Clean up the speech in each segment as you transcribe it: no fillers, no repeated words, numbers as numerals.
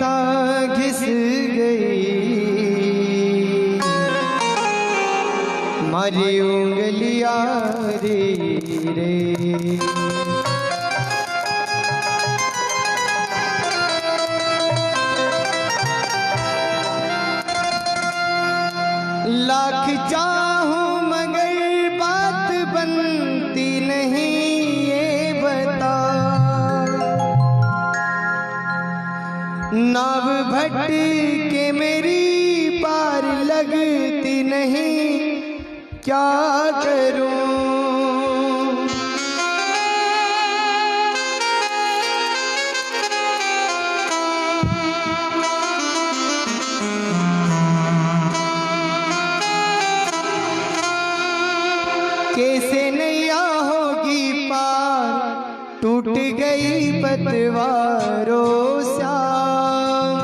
लगता घिस गई मारी उंगलियां रे रे। लाख चाहूं मगर बात बनती नहीं ये बता। नाव भटके के मेरी पार लगती नहीं क्या करूं। कैसे नैया होगी पार टूट गई पतवारों श्याम।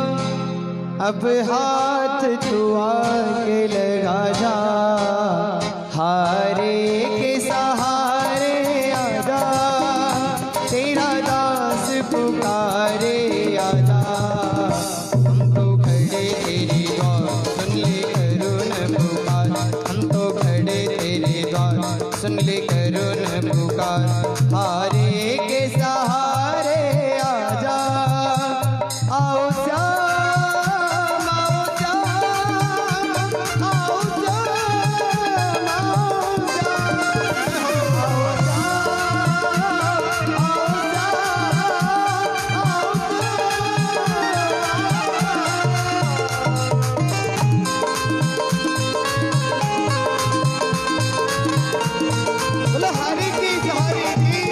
अब हाथ तू आके लगा जा हारे के सहारे आजा। तेरा दास पुकारे आजा। हम तो खड़े तेरे द्वार सुन ले करुण पुकार। हम तो खड़े तेरे द्वार सुन ले करुण पुकार। हारे के सहारे आजा। आओ श्याम आओ श्याम आओ श्याम आओ बोलो हरि की हरि की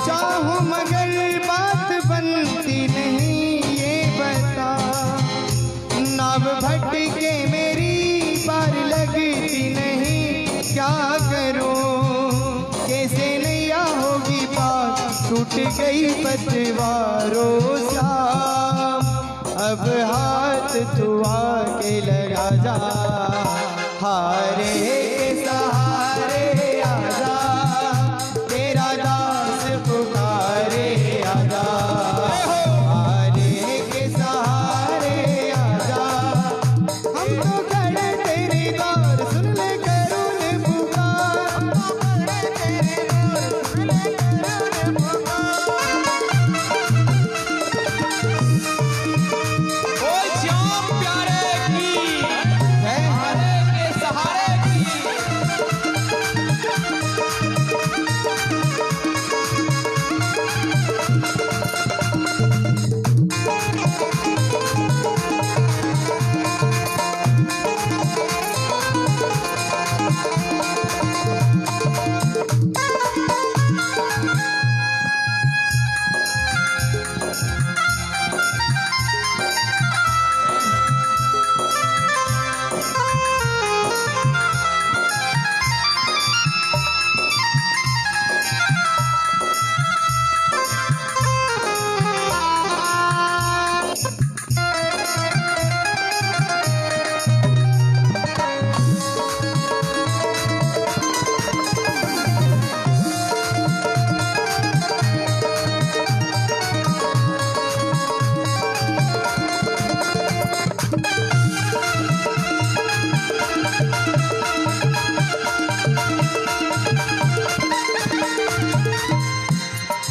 चाहूं मगर बात बनती नहीं ये बता। नाव भटके मेरी पार लगती नहीं क्या करूं। कैसे नैया होगी पार टूट गई पतवारों श्याम। अब हाथ तू आके लगा जा हारे के सहारे आजा। तेरा दास पुकारे आजा। हारे के सहारे आजा। हम तो खड़े तेरे द्वार सुन ले करुण पुकार। हम तो खड़े तेरे द्वार सुन ले करुण पुकार। ओ श्याम प्यारे की हारे के सहारे की।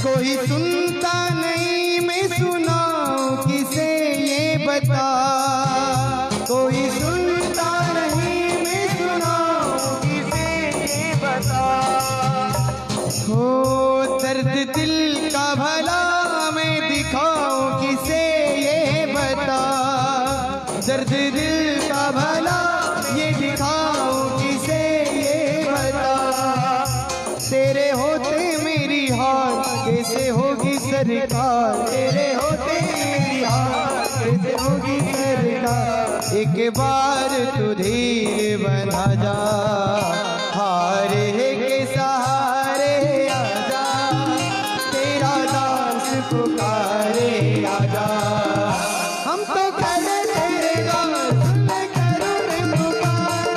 कोई सुनता नहीं मैं सुनाऊं किसे ये बता। कोई सुनता नहीं मैं सुनाऊं किसे ये बता। हो दर्द दिल का भला मैं दिखाऊं किसे ये बता। दर्द दिल का भला ये दिखाऊं किसे ये बता। तेरे होते मेरी हार कैसे होगी सरकार, तेरे होते मेरी हार कैसे होगी सरकार। एक बार तू धीर बना जा, हारे के सहारे आजा, तेरा दास पुकारे आजा। हम तो खड़े तेरे द्वार, सुन ले करुण पुकार।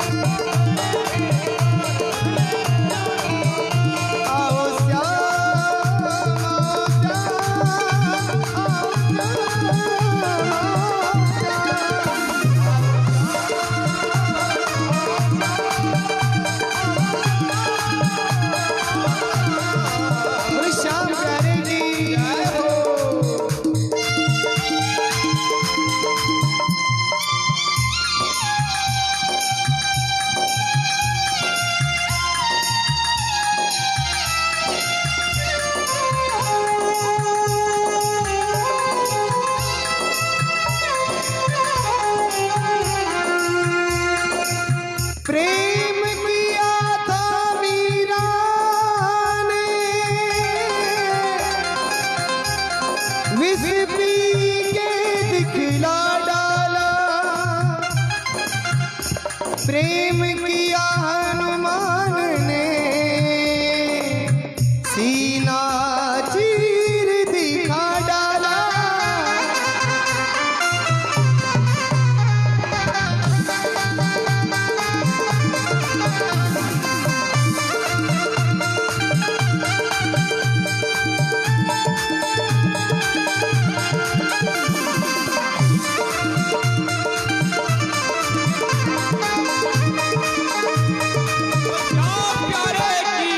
आओ श्याम, आओ श्याम, आओ श्याम। श्याम प्यारे की जय हो। प्रेम किया था मीरा ने, विष पी के दिखला डाला। प्रेम किया हनुमान ने, सीना चीर दिखा डाला। श्याम प्यारे की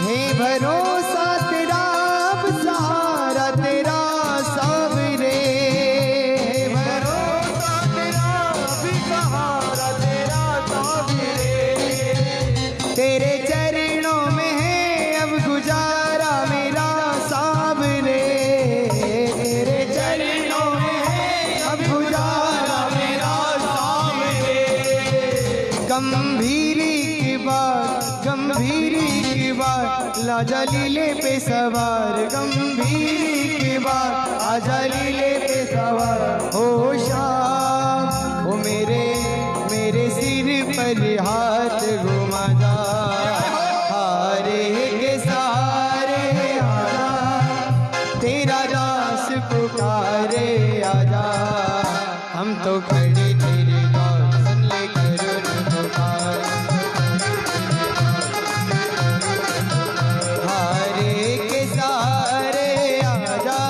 हे भरोसा तेरा, अब सहारा तेरा सावरे। हे भरोसा तेरा, अब सहारा तेरा सावरे। तेरे चरणों में है अब गुजारा मेरा सावरे। तेरे चरणों में है अब गुजारा मेरा सावरे। गंभीरी की बात, गंभीरी की बात, लाजा लीले पे सवार। गंभीरी की बात, आजा लीले पे सवार। हो श्याम, ओ मेरे सिर पर हाथ घुमा जा, हारे के सहारे आजा, तेरा दास पुकारे आजा। हम तो खड़े तेरे द्वार, सुन ले करुण पुकार। हारे के सहारे आजा।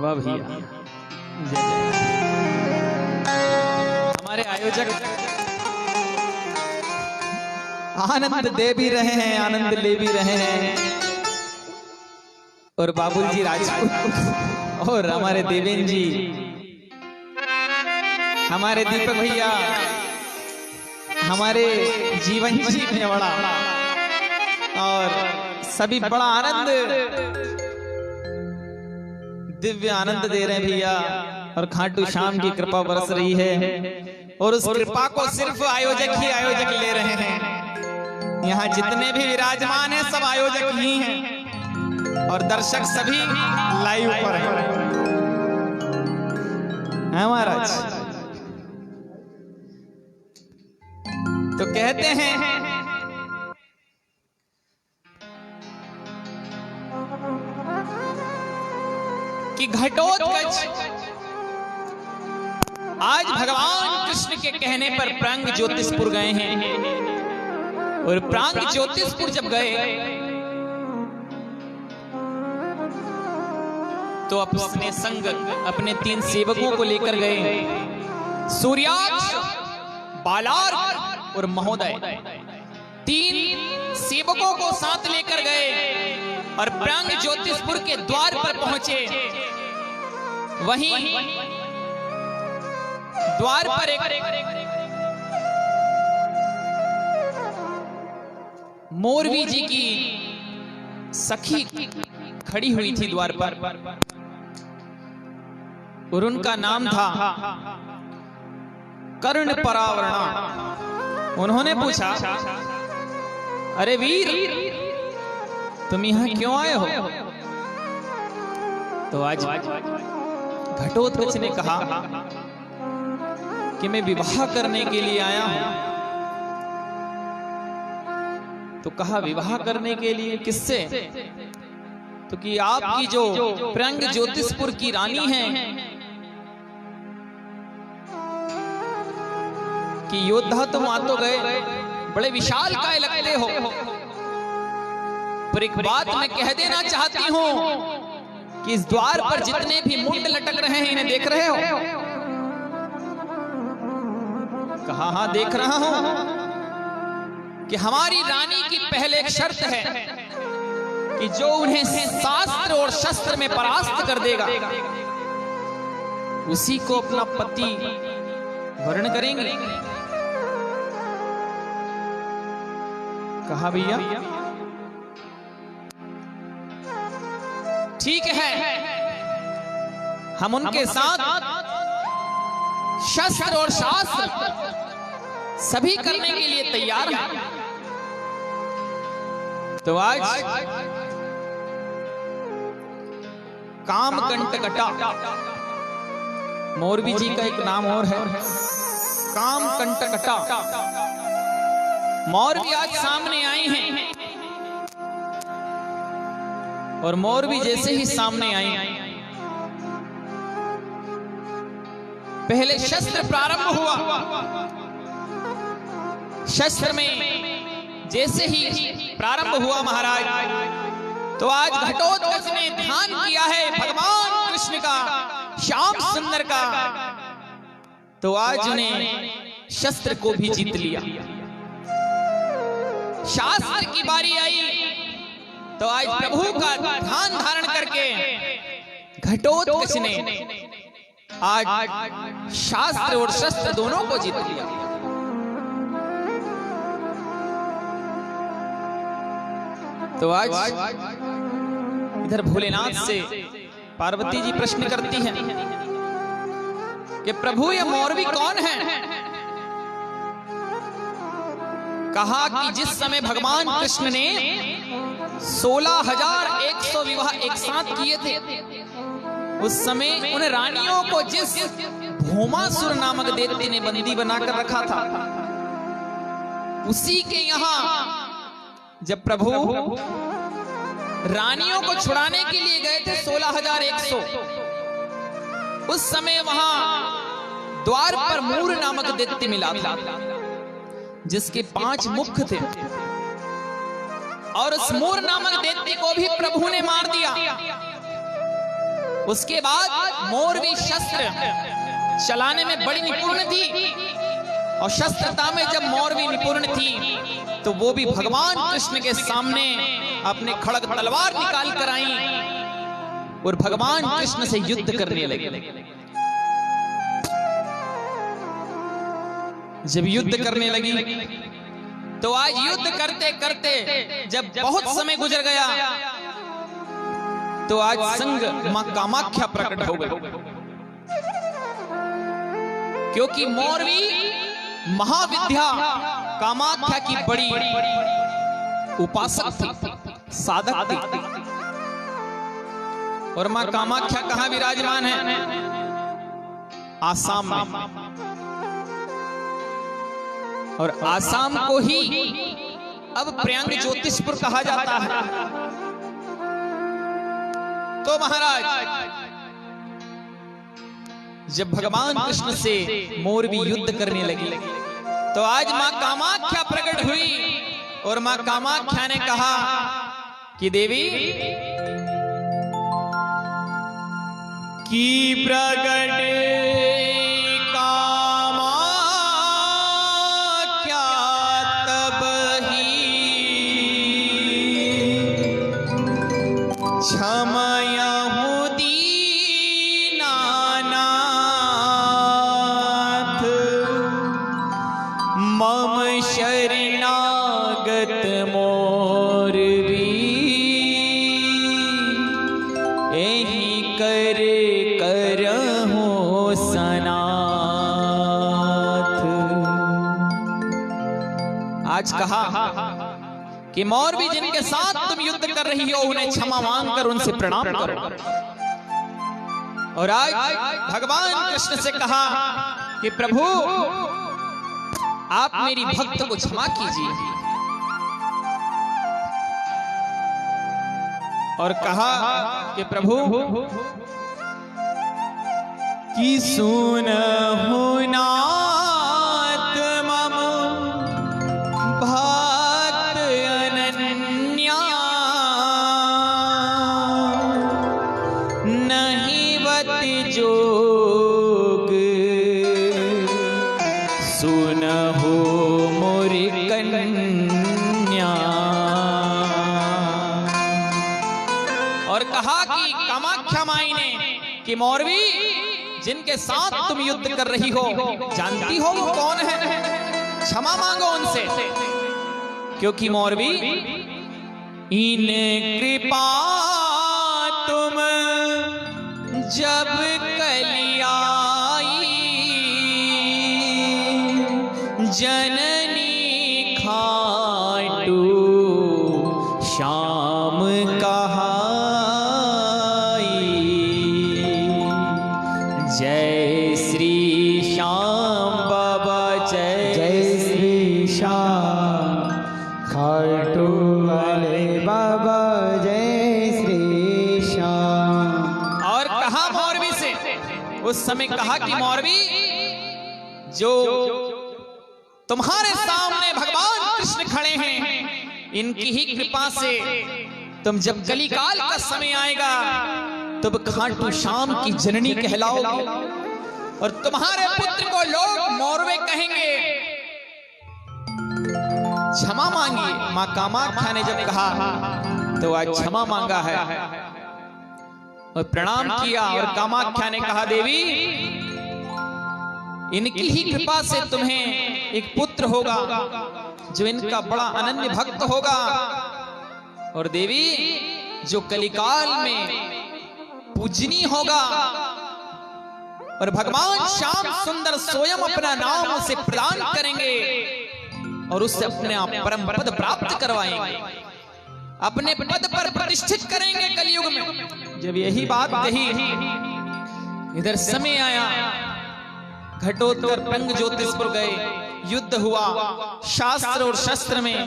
वाह भैया, जय जय। हमारे आयोजक आनंद दे भी रहे हैं, आनंद ले भी रहे हैं, और बाबुल जी राजपूत और हमारे देवेंद्र जी, हमारे दीपक भैया, हमारे जीवन जी में बड़ा, और सभी बड़ा आनंद, दिव्य आनंद दे रहे हैं भैया। और खाटू श्याम की कृपा बरस रही है, और उस कृपा को सिर्फ आयोजक ही आयोजक ले रहे हैं। यहाँ जितने भी विराजमान हैं सब आयोजक ही हैं, और दर्शक सभी लाइव पर हैं महाराज। तो कहते हैं कि घटोत्कच आज भगवान कृष्ण के कहने पर प्रांग ज्योतिषपुर गए हैं, और प्रांग ज्योतिषपुर जब गए तो अपने संग अपने 3 सेवकों को लेकर गए, सूर्याक्ष, बालार्क और महोदय, 3 सेवकों को साथ लेकर गए, और प्रांग ज्योतिषपुर के द्वार पर पहुंचे। वहीं द्वार पर एक मोरवी जी की सखी खड़ी हुई थी द्वार पर, और उनका नाम था कर्ण परावरणा। उन्होंने पूछा, अरे वीर, तुम यहां क्यों आए हो? तो आज घटोत्कच ने कहा कि मैं विवाह करने के लिए आया हूं। तो कहा, विवाह करने के लिए किससे? तो कि आपकी जो प्रांग ज्योतिषपुर की रानी है, कि योद्धा तुम आ तो गए, बड़े विशाल काय लगते हो, पर एक बात मैं कह देना चाहती हूं कि इस द्वार पर जितने भी मुंड लटक रहे हैं, इन्हें देख रहे हो? कहा, हाँ देख रहा हूं, कि हमारी रानी की पहले एक शर्त है कि जो उन्हें शास्त्र और शस्त्र में परास्त कर देगा, उसी को अपना पति वर्ण करेंगे। कहा, भैया ठीक है, हम उनके साथ शस्त्र और शास्त्र सभी करने के लिए तैयार हैं। तो आज कामकंटकटा, मोरवी जी का एक नाम और है कामकंटकटा, मोरवी आज सामने आई हैं, और मोरवी जैसे ही सामने आई, पहले शस्त्र प्रारंभ हुआ। शस्त्र में जैसे ही प्रारंभ हुआ महाराज, तो आज घटोत्कच ने ध्यान किया है भगवान कृष्ण का, श्याम सुंदर का, तो आज उन्हें शस्त्र को भी जीत लिया। शास्त्र की बारी आई, तो आज प्रभु का ध्यान धारण करके घटोत्कच ने आज शास्त्र और शस्त्र दोनों को जीत लिया। तो आज इधर भोलेनाथ से पार्वती जी प्रश्न करती हैं कि प्रभु ये मोरवी कौन है? कहा कि जिस समय भगवान कृष्ण ने 16,100 विवाह एक साथ किए थे, उस समय उन रानियों को जिस भौमासुर नामक दैत्य ने बंदी बनाकर रखा था, उसी के यहाँ जब प्रभु रानियों को छुड़ाने के लिए गए थे 16,100, उस समय वहां द्वार पर मूर नामक दैत्य मिला था, जिसके 5 मुख थे, और उस मूर नामक दैत्य को भी प्रभु ने मार दिया। उसके बाद मोरवी शस्त्र चलाने में बड़ी निपुण थी, और शस्त्रता में जब मोरवी निपुण थी तो वो भी भगवान कृष्ण के सामने अपने खड़ग तलवार निकाल कर आई और भगवान कृष्ण से युद्ध करने लगे। जब युद्ध करने लगी तो आज युद्ध करते करते जब बहुत समय गुजर गया तो आज संग मां कामाख्या प्रकट हो गई, क्योंकि मोरवी महाविद्या कामाख्या की बड़ी उपासक थी, साधक थी। और मां कामाख्या कहां विराजमान है? आसाम में। और आसाम को ही अब प्रयांग ज्योतिषपुर कहा जाता है। तो महाराज जब भगवान कृष्ण से मोरवी युद्ध करने लगी तो आज मां कामाख्या प्रकट हुई और मां कामाख्या ने कहा कि देवी की प्रगट आज कहा कि मोरवी जिनके साथ तुम युद्ध कर रही हो उन्हें क्षमा मांगकर उनसे प्रणाम करो। और आज भगवान कृष्ण से कहा कि प्रभु आप मेरी भक्त को क्षमा कीजिए, और कहा कि प्रभु कि सुनहु नाथ मम भक्त अनन्या, नहीं बत जोग सुनहु मोर कन्या। और कहा कि कामाख्या माई ने कि मोरवी जिनके साथ तुम युद्ध कर रही हो जानती हो वो कौन है, क्षमा मांगो उनसे, क्योंकि मोरवी इन कृपा तुम जब कलियाई जननी खाटू श्याम कहाई। जय श्री श्याम बाबा, जय श्री श्याम खाटू वाले बाबा, जय श्री श्याम। और कहा मोरवी से, उस समय कहा कि मोरवी जो तुम्हारे सामने भगवान कृष्ण खड़े हैं इनकी ही कृपा से तुम जब कलिकाल का समय आएगा तब खाटू श्याम की जननी कहलाओगे और तुम्हारे पुत्र को लोग मोरवे कहेंगे। क्षमा मांगिए। मां कामाख्या ने जब कहा तो आज क्षमा मांगा है और प्रणाम किया। और कामाख्या ने कहा देवी इनकी ही कृपा से तुम्हें एक पुत्र होगा जो इनका बड़ा अनन्य भक्त होगा, और देवी जो कलिकाल में पूजनीय होगा, और भगवान श्याम सुंदर स्वयं अपना नाम उसे प्रदान करेंगे और उससे अपने आप परम पद प्राप्त करवाएंगे, अपने पद पर प्रतिष्ठित करेंगे कलयुग में। जब यही बात कही इधर समय आया, घटोत्कच प्रयांग ज्योतिषपुर गए, युद्ध हुआ। शास्त्र और शस्त्र में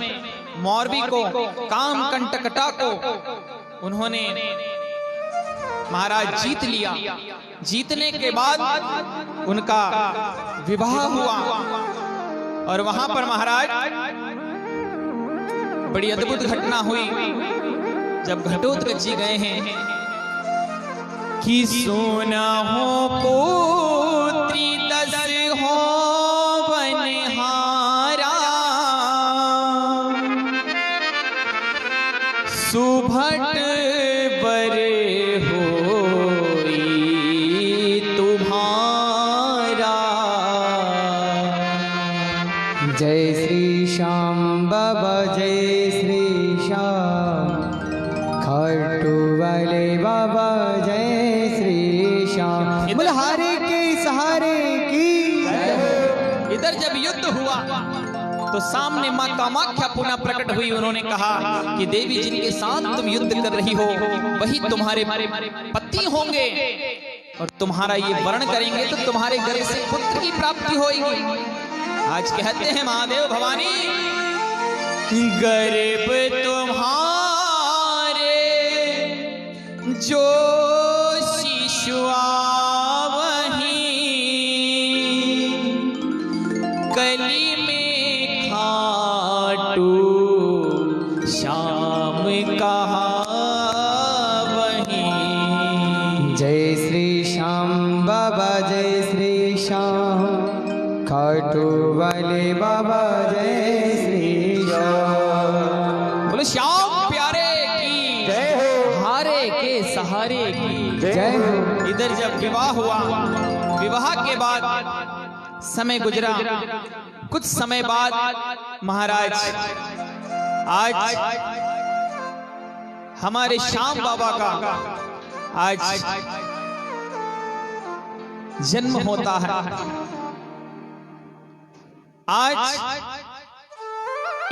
मोरवी को कामकंटकटा को उन्होंने महाराज जीत लिया। जीतने के बाद उनका विवाह हुआ और वहां पर महाराज बड़ी अद्भुत घटना हुई। जब घटोत्कच जी गए हैं कि सोना हो पुत्री 10 हो बनहारा, सुभट बर होई तुम्हारा। जय श्री श्याम बाबा जय श्री श्याम, खाटू वाले बाबा जय श्री श्याम, मल्हारे के सहारे की। इधर जब युद्ध हुआ तो सामने मां कामाख्या पुनः प्रकट हुई। उन्होंने कहा कि देवी जिनके साथ तुम युद्ध कर रही हो वही तुम्हारे पति होंगे और तुम्हारा ये वर्ण करेंगे तो तुम्हारे गर्भ से पुत्र की प्राप्ति होगी। आज कहते हैं महादेव भवानी, गर्भ तुम्हारे जो शिशुआ वही कली में खाटू श्याम कहा वही। जय श्री श्याम बाबा जय श्री श्याम, खाटू वाले बाबा जय श्री श्याम। बोलो श्याम प्यारे की जय हो, हारे के सहारे की जय हो। इधर जब विवाह हुआ, विवाह के बाद समय गुजरा, कुछ समय बाद महाराज आज हमारे श्याम बाबा का आज जन्म होता है। आज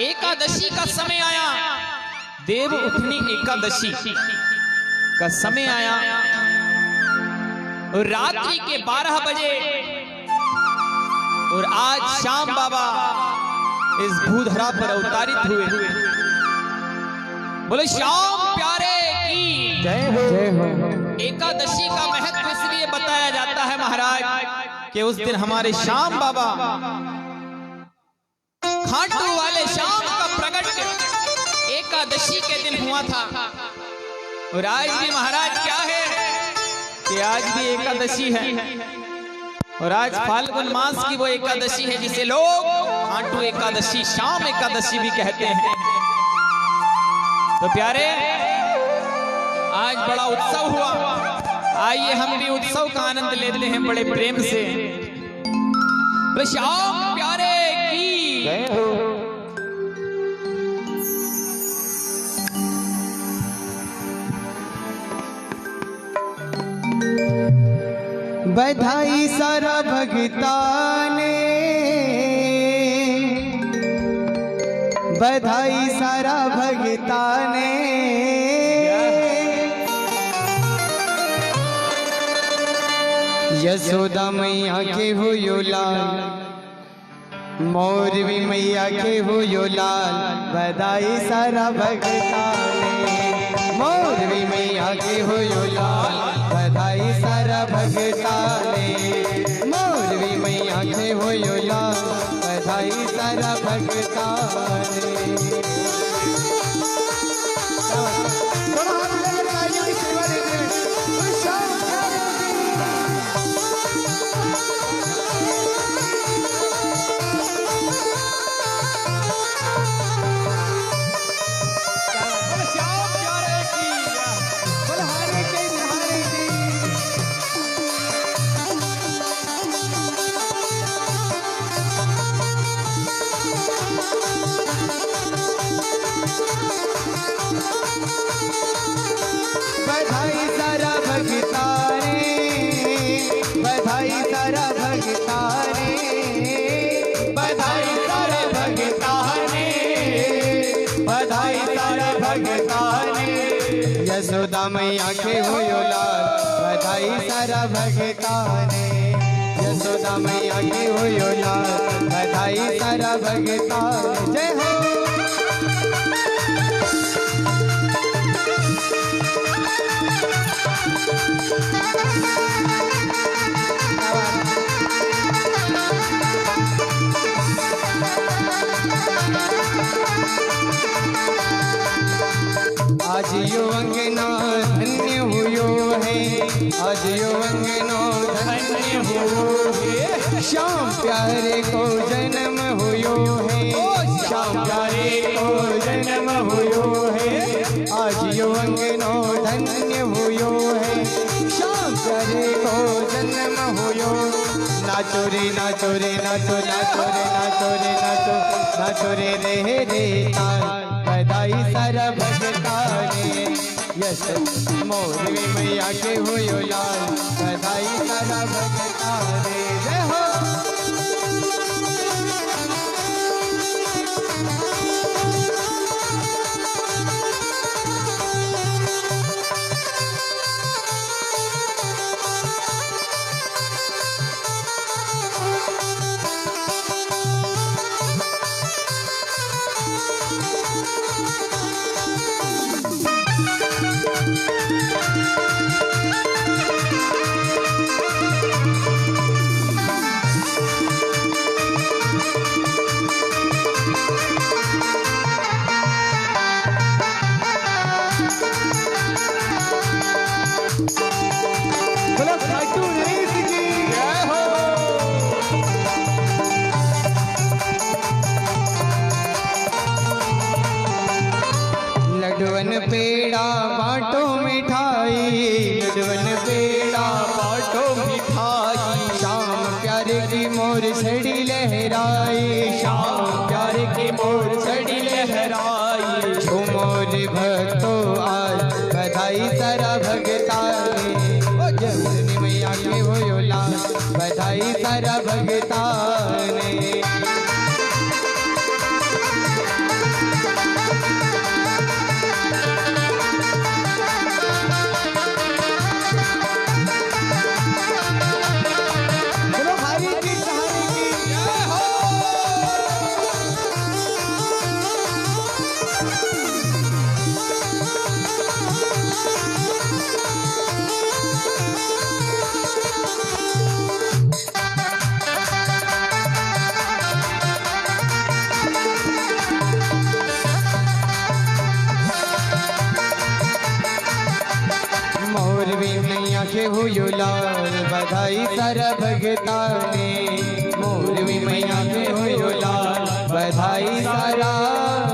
एकादशी का समय आया, देव उठनी एकादशी का समय आया और रात्रि के 12 बजे और आज श्याम बाबा इस भूधरा पर अवतारित हुए। बोले श्याम प्यारे की जय हो, जय हो। एकादशी का महत्व इसलिए बताया जाता है महाराज कि उस दिन हमारे श्याम बाबा खाटू वाले श्याम का प्रकट एकादशी के दिन हुआ था। और आज भी महाराज क्या है कि आज भी एकादशी है और आज फाल्गुन मास की वो एकादशी है जिसे लोग खाटू एकादशी, श्याम एकादशी भी कहते हैं। तो प्यारे आज बड़ा उत्सव हुआ, आइए हम भी उत्सव का आनंद लेते हैं बड़े प्रेम से। तो श्याम प्यारे की जय हो। बधाई सारा भगता ने, बधाई सारा भगता ने, यशोदा मैया के हो यो लाल, मोरवी मैया के हो यो लाल। बधाई सारा भगता ने, मोरवी मैया के हो यो लाल। बधाई सारा भगता ने, मोरवी मैया के हो यो लाल। बधाई सारा भगता ने। बधाई सारा भगता रे, बधाई सारा भगता रे, बधाई सारा भगता रे, बधाई सारा भगता रे। यशोदा मैया के हो यो लाल। बधाई सारा भगता ने, यशोदा मैया के हो यो लाल। बधाई सारा भगता ने। जय हो। आज यो अंगना धन्य हुयो है, यो अंगनो धन्य हो है। श्याम प्यारे को जन्म हुयो है, श्याम प्यारे को जन्म हुयो है। आज यो अंगनो धन्य हुयो है, श्याम प्यारे को जन्म हुयो। नाचो रे नाचो रे नाचो नाचो रे नाचो रे नाचो नाचो रे रे ताल बधाई सारा भगता ने। यस मोरवी मैया के हुयो लाल बधाई सारा भगता ने। जय हो। लड्डुवन पेड़ा बाटो मिठाई, लड्डुवन पेड़ा बाटो मिठाई। श्याम प्यारे की मोर छड़ी लहराई, श्याम प्यारे की मोर छड़ी लहराई। झूमोर भक्तो आज बधाई सारा भगता ने। ओ जमुनी मैया के होयो लाल बधाई सारा भगता ने। के हुयो लाल बधाई सारा भगता ने। मोरवी मैया के हुयो लाल बधाई सारा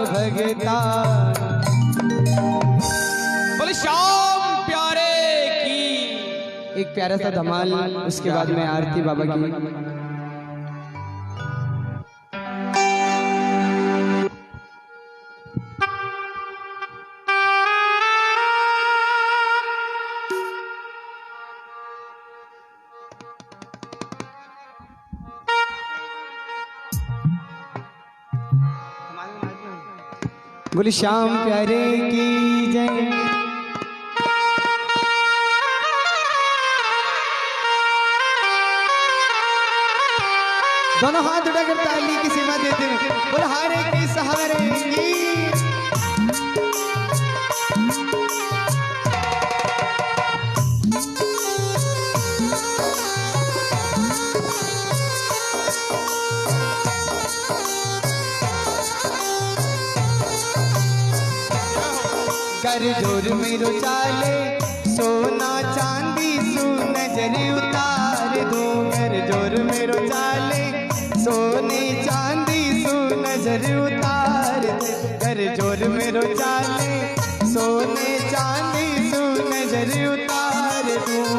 भगता। बोले श्याम प्यारे की। एक प्यारा सा धमाल, उसके बाद में आरती बाबा की। बोले श्याम प्यारे की जय। दोनों हाथ उठाकर ताली की सेवा देते हैं। बोले हारे की सहारे की। कर जोर मेरो चाले सोना चांदी सु नजर उतार दूं। कर जोर मेरो चाले सोने चांदी सु नजर उतार। कर जोर मेरो चाले सोने चांदी सु नजर उतार दूं।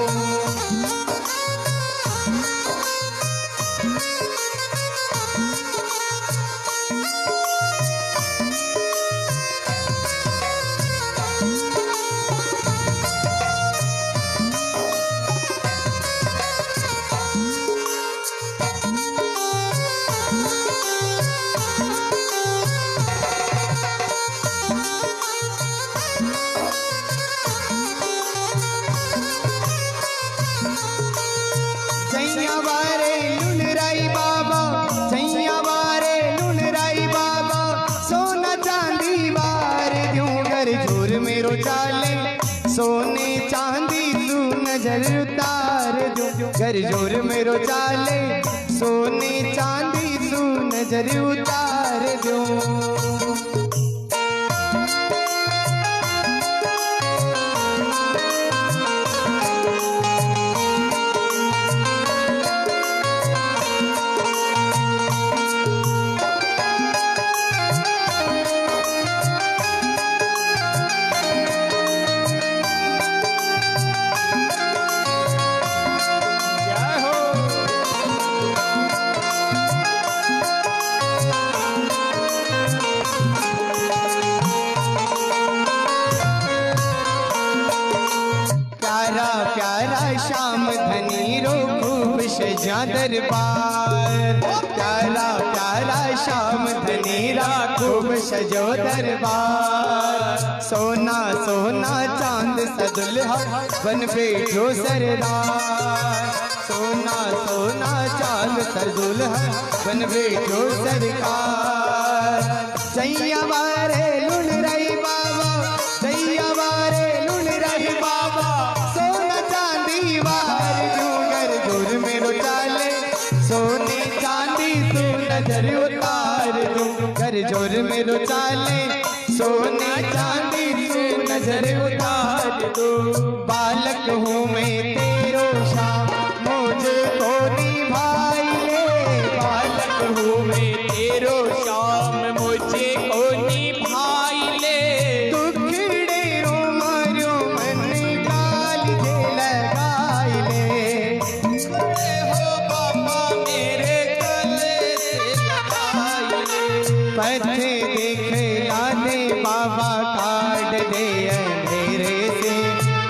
सोने चांदी तू नजर उतार दूं। घर जोर मेरो चाले सोने चांदी तू नजर उतार दूं। श्याम धनी रो खूब सजा दरबार। प्यारा प्यारा श्याम धनी रा खूब सजो दरबार। सोना सोना चांद सा दुल्हा बन बैठो सरदार। सोना सोना चांद सा दुल्हा बन बैठो सरकार। सैया वारे लुन रही बाबा, सैया वारे लुन रही बाबा। सोना चांदी वार जूगर जोर मेरो चाले। सोने चांदी तू नजर उतार दो कर जोर मेरो चाले। सोने चांदी तू नजर उतार दो। बालक हूँ मैं तेरो श्याम मुझे को निभाई ले। बालक हूँ मैं तेरो श्याम मुझे को निभाई ले। दुखड़े उमरो मन काल जे लगाई ले। हो बाबा मेरे गले से लगाई ले। पथे दिखला दे बाबा काट दे अंधेरे से।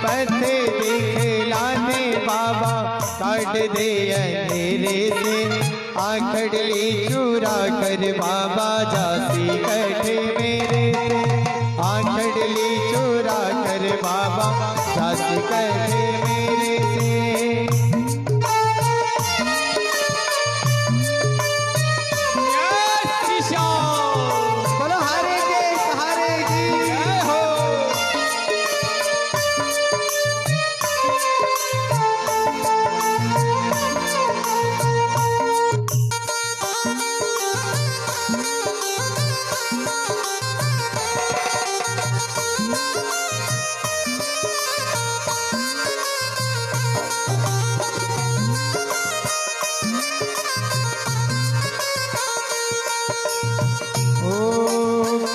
पथे दिखला दे बाबा काट दे अंधेरे से। आखड़ली चूरा कर बाबा जासी कटे मेरे से। आखड़ली चूरा कर बाबा जासी कटे मेरे से। बोलो हरे देश हरे जी जय हो।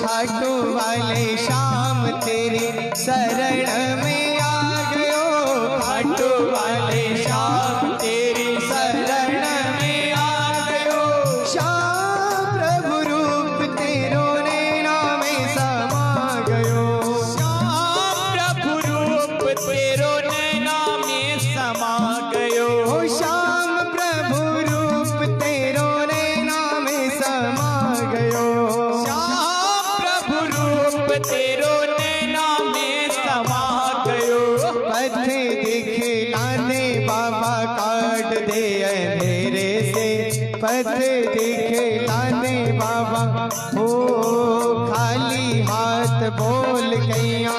खाटू वाले श्याम तेरी शरण में आ गयो। खाटू वाले श्याम तेरी शरण में आ गयो। श्याम प्रभु रूप तेरो नैना में समा गयो। श्याम प्रभु रूप तेरो नैना में समा गयो। ओ श्याम प्रभु रूप तेरो नैना में समा गयो। तेरो नैना में समा गयो। पथे दिखलाने बाबा काट दे अंधेरे से। पथे दिखलाने बाबा हो खाली हाथ बोल गैया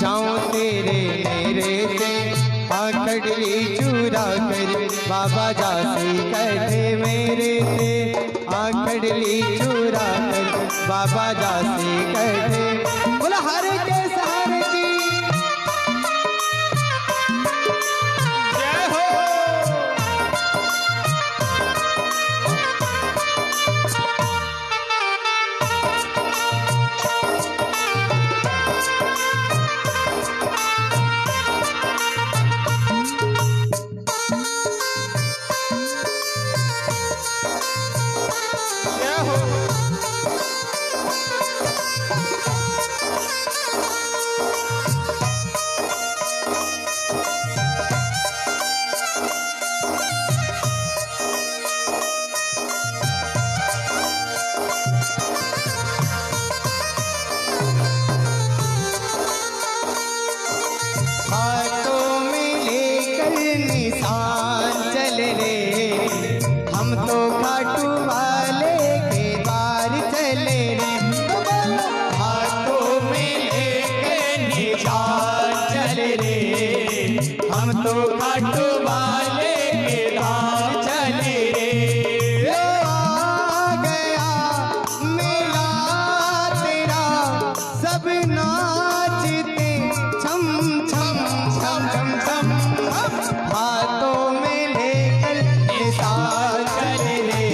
जाऊं तेरे मेरे से। आखड़ली चूरा कर बाबा जासी कटे मेरे से। आखड़ली चूरा कर बाबा जासी कटे। बोला हरे के सहारे की जय हो। जय हो। हाथों में लेकर निशान चले रे। हम तो खाटू वाले के द्वार चले रे। हाथों में लेकर निशान चले रे। हम तो खाटू वाले के द्वार चले रे। आ गया मेला तेरा सब नाचते छम छम छम छम छम। हाथों में लेकर निशान चले रे।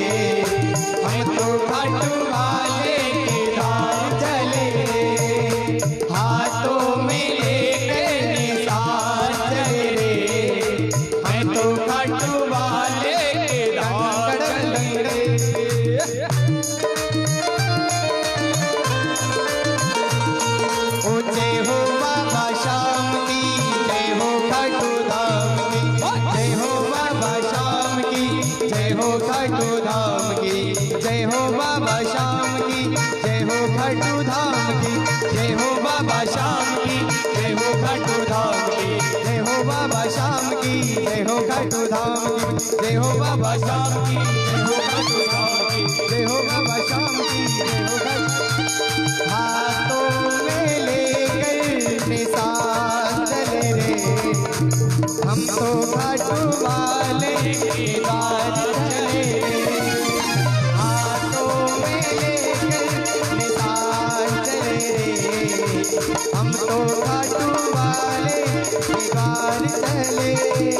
हम तो खाटू वाले के द्वार चले रे। हाथों में लेकर निशान चले रे। हम तो खाटू वाले के द्वार चले रे। ऊंचे हो बाबा श्याम की जय हो खाटू धाम की। जय हो खाटू धाम की, जय हो बाबा श्याम की, जय हो खाटू धाम की, जय हो बाबा श्याम की, जय हो खाटू धाम की, जय हो बाबा श्याम की, जय हो खाटू धाम की, जय हो बाबा श्याम की, जय हो खाटू धाम की, जय हो बाबा श्याम की, जय हो खाटू। हाथों में लेकर निशान चले रे, हम तो खाटू वाले के द्वार चले रे। हाथों में लेकर निशान चले रे, हम तो खाटू वाले के द्वार चले रे।